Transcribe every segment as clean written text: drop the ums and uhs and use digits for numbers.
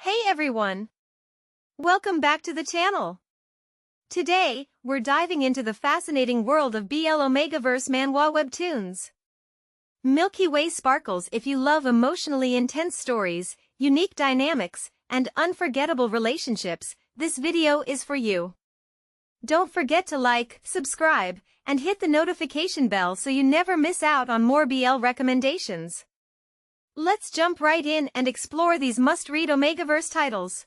Hey everyone! Welcome back to the channel. Today, we're diving into the fascinating world of BL Omegaverse Manhwa webtoons. Milky Way sparkles if you love emotionally intense stories, unique dynamics, and unforgettable relationships. This video is for you. Don't forget to like, subscribe, and hit the notification bell so you never miss out on more BL recommendations. Let's jump right in and explore these must-read Omegaverse titles.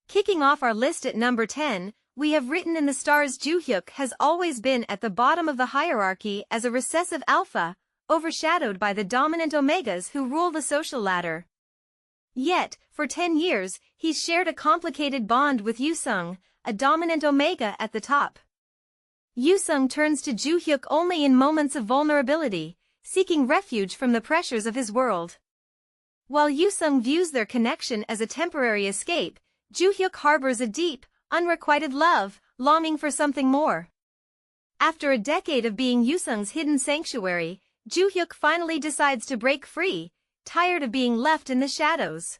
Kicking off our list at number 10, we have Written in the Stars. Joo-hyuk has always been at the bottom of the hierarchy as a recessive alpha, overshadowed by the dominant omegas who rule the social ladder. Yet, for 10 years, he's shared a complicated bond with Yoo-sung, a dominant omega at the top. Yoo-sung turns to Joo-hyuk only in moments of vulnerability, seeking refuge from the pressures of his world. While Yoo-sung views their connection as a temporary escape, Joo-hyuk harbors a deep, unrequited love, longing for something more. After a decade of being Yoo-sung's hidden sanctuary, Joo-hyuk finally decides to break free, tired of being left in the shadows.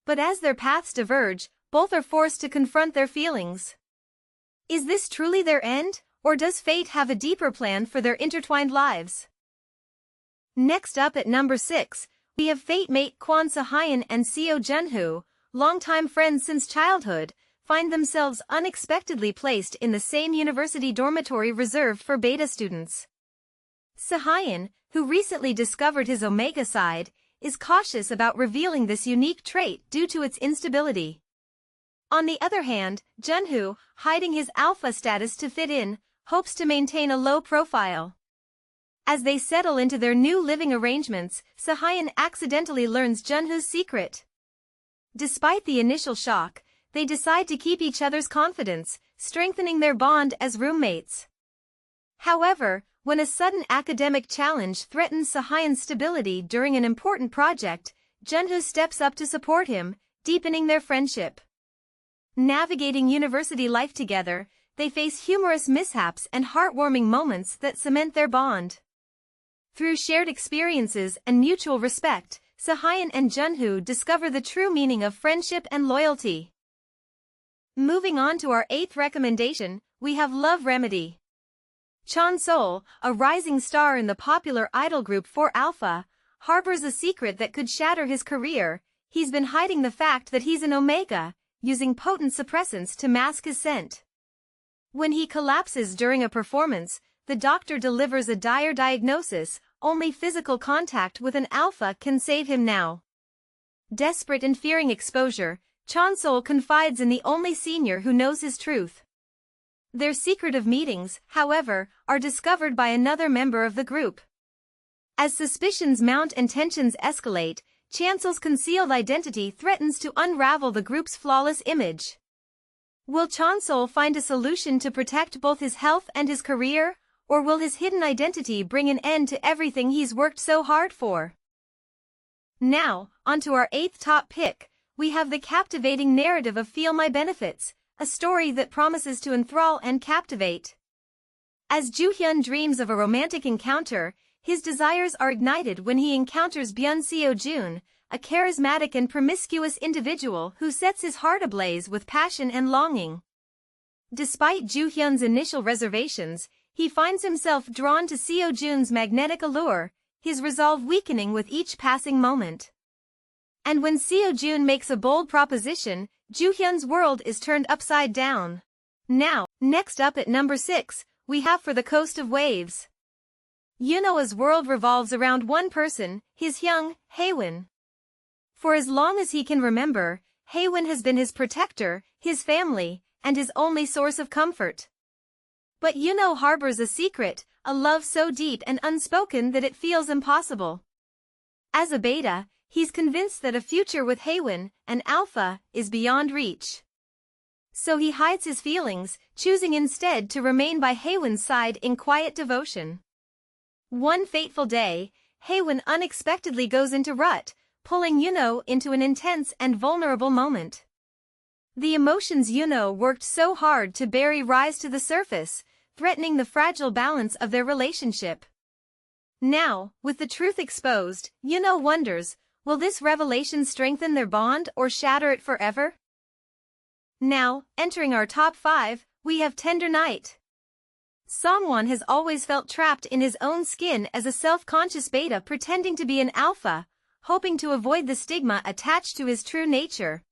But as their paths diverge, both are forced to confront their feelings. Is this truly their end, or does fate have a deeper plan for their intertwined lives? Next up at number 6, we have fate mate Kwon Seo-hyun and Seo Junho, longtime friends since childhood, find themselves unexpectedly placed in the same university dormitory reserved for beta students. Seo-hyun, who recently discovered his omega side, is cautious about revealing this unique trait due to its instability. On the other hand, Junho, hiding his alpha status to fit in, hopes to maintain a low profile. As they settle into their new living arrangements, Seo-hyun accidentally learns Junho's secret. Despite the initial shock, they decide to keep each other's confidence, strengthening their bond as roommates. However, when a sudden academic challenge threatens Seo-hyun's stability during an important project, Junho steps up to support him, deepening their friendship. Navigating university life together, they face humorous mishaps and heartwarming moments that cement their bond. Through shared experiences and mutual respect, Seo-hyun and Junho discover the true meaning of friendship and loyalty. Moving on to our 8th recommendation, we have Love Remedy. Chon-sol, a rising star in the popular idol group 4-alpha, harbors a secret that could shatter his career. He's been hiding the fact that he's an omega, using potent suppressants to mask his scent. When he collapses during a performance, the doctor delivers a dire diagnosis: only physical contact with an alpha can save him now. Desperate and fearing exposure, Chon-sol confides in the only senior who knows his truth. Their secretive meetings, however, are discovered by another member of the group. As suspicions mount and tensions escalate, Chon-sol's concealed identity threatens to unravel the group's flawless image. Will Chon-sol find a solution to protect both his health and his career? Or will his hidden identity bring an end to everything he's worked so hard for? Now, onto our 8th top pick, we have the captivating narrative of Feel My Benefits, a story that promises to enthrall and captivate. As Joo-hyun dreams of a romantic encounter, his desires are ignited when he encounters Byun Seo-jun, a charismatic and promiscuous individual who sets his heart ablaze with passion and longing. Despite Joo-hyun's initial reservations, he finds himself drawn to Seo-jun's magnetic allure, his resolve weakening with each passing moment. And when Seo-jun makes a bold proposition, Joo-hyun's world is turned upside down. Now, next up at number 6, we have For the Coast of Waves. Yuno's world revolves around one person, his young, Haewon. For as long as he can remember, Haewon has been his protector, his family, and his only source of comfort. But Yuno harbors a secret, a love so deep and unspoken that it feels impossible. As a beta, he's convinced that a future with Haewon, an alpha, is beyond reach. So he hides his feelings, choosing instead to remain by Haewon's side in quiet devotion. One fateful day, Haewon unexpectedly goes into rut, pulling Yuno into an intense and vulnerable moment. The emotions Yuno worked so hard to bury rise to the surface, threatening the fragile balance of their relationship. Now, with the truth exposed, Yuno wonders, will this revelation strengthen their bond or shatter it forever? Now, entering our top 5, we have Tender Night. Songwon has always felt trapped in his own skin as a self-conscious beta pretending to be an alpha, hoping to avoid the stigma attached to his true nature.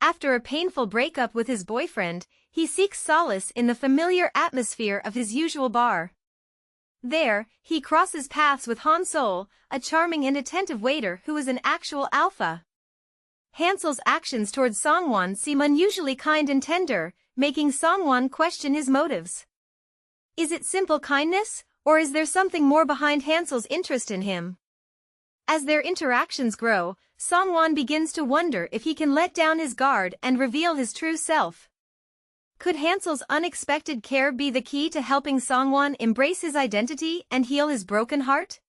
After a painful breakup with his boyfriend, he seeks solace in the familiar atmosphere of his usual bar. There, he crosses paths with Han Sol, a charming and attentive waiter who is an actual alpha. Hansel's actions towards Songwon seem unusually kind and tender, making Songwon question his motives. Is it simple kindness, or is there something more behind Hansel's interest in him? As their interactions grow, Songwon begins to wonder if he can let down his guard and reveal his true self. Could Hansel's unexpected care be the key to helping Songwon embrace his identity and heal his broken heart?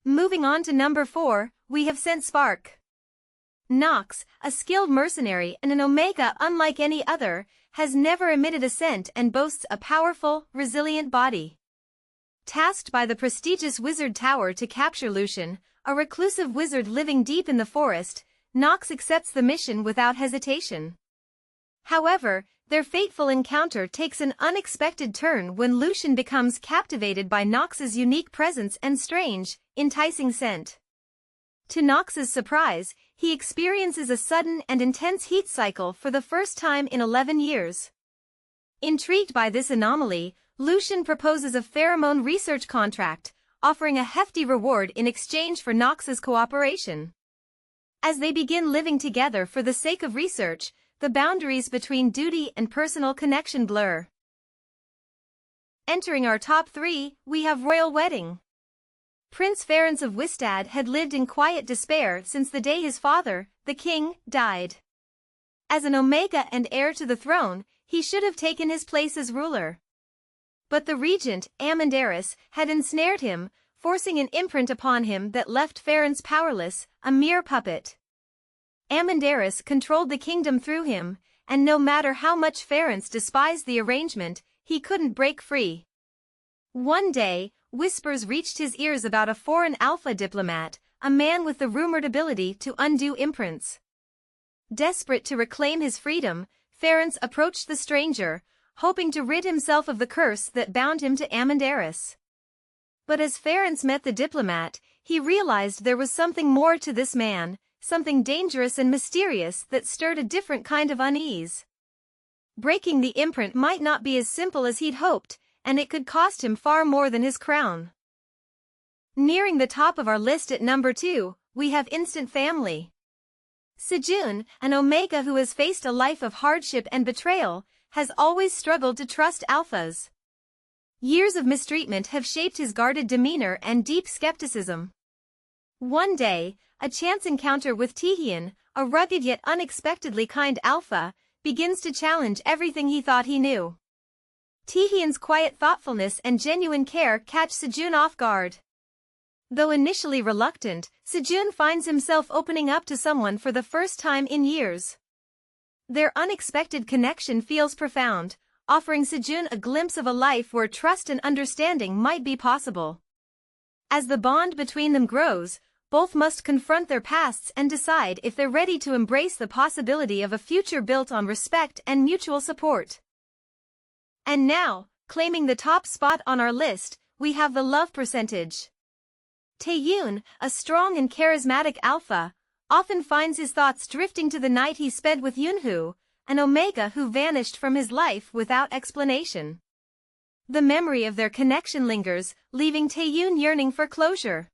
Moving on to number 4, we have Scent Spark. Nox, a skilled mercenary and an Omega unlike any other, has never emitted a scent and boasts a powerful, resilient body. Tasked by the prestigious Wizard Tower to capture Lucian, a reclusive wizard living deep in the forest, Nox accepts the mission without hesitation. However, their fateful encounter takes an unexpected turn when Lucian becomes captivated by Nox's unique presence and strange, enticing scent. To Nox's surprise, he experiences a sudden and intense heat cycle for the first time in 11 years. Intrigued by this anomaly, Lucian proposes a pheromone research contract, offering a hefty reward in exchange for Nox's cooperation. As they begin living together for the sake of research, the boundaries between duty and personal connection blur. Entering our top 3, we have Royal Wedding. Prince Ferenc of Wistad had lived in quiet despair since the day his father, the king, died. As an Omega and heir to the throne, he should have taken his place as ruler. But the regent, Amandaris, had ensnared him, forcing an imprint upon him that left Ferenc powerless, a mere puppet. Amandaris controlled the kingdom through him, and no matter how much Ferenc despised the arrangement, he couldn't break free. One day, whispers reached his ears about a foreign alpha diplomat, a man with the rumored ability to undo imprints. Desperate to reclaim his freedom, Ferenc approached the stranger, hoping to rid himself of the curse that bound him to Amandaris. But as Ferenc met the diplomat, he realized there was something more to this man, something dangerous and mysterious that stirred a different kind of unease. Breaking the imprint might not be as simple as he'd hoped, and it could cost him far more than his crown. Nearing the top of our list at number 2, we have Instant Family. Sejun, an Omega who has faced a life of hardship and betrayal, has always struggled to trust alphas. Years of mistreatment have shaped his guarded demeanor and deep skepticism. One day, a chance encounter with Taehyun, a rugged yet unexpectedly kind alpha, begins to challenge everything he thought he knew. Taehyun's quiet thoughtfulness and genuine care catch Sejun off guard. Though initially reluctant, Sejun finds himself opening up to someone for the first time in years. Their unexpected connection feels profound, offering Sejun a glimpse of a life where trust and understanding might be possible. As the bond between them grows, both must confront their pasts and decide if they're ready to embrace the possibility of a future built on respect and mutual support. And now, claiming the top spot on our list, we have the love percentage. Taehyun, a strong and charismatic alpha, often finds his thoughts drifting to the night he spent with Yoonhoo, an Omega who vanished from his life without explanation. The memory of their connection lingers, leaving Taehyun yearning for closure.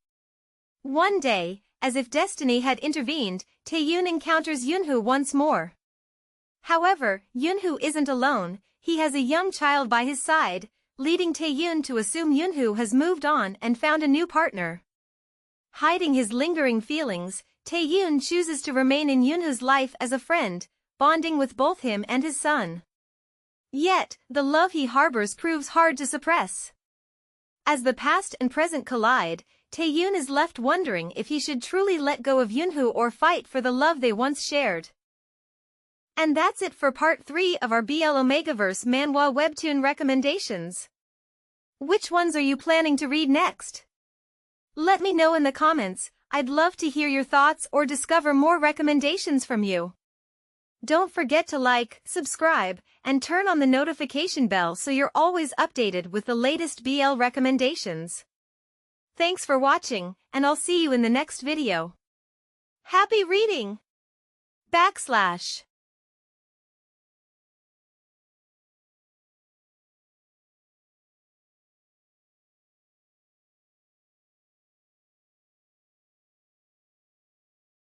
One day, as if destiny had intervened, Taehyun encounters Yoonhoo once more. However, Yoonhoo isn't alone, he has a young child by his side, leading Taehyun to assume Yoonhoo has moved on and found a new partner. Hiding his lingering feelings, Taehyun chooses to remain in Yoonhoo's life as a friend, bonding with both him and his son. Yet, the love he harbors proves hard to suppress. As the past and present collide, Taehyun is left wondering if he should truly let go of Yoonhoo or fight for the love they once shared. And that's it for part 3 of our BL Omegaverse Manhwa webtoon recommendations. Which ones are you planning to read next? Let me know in the comments. I'd love to hear your thoughts or discover more recommendations from you. Don't forget to like, subscribe, and turn on the notification bell so you're always updated with the latest BL recommendations. Thanks for watching, and I'll see you in the next video. Happy reading! //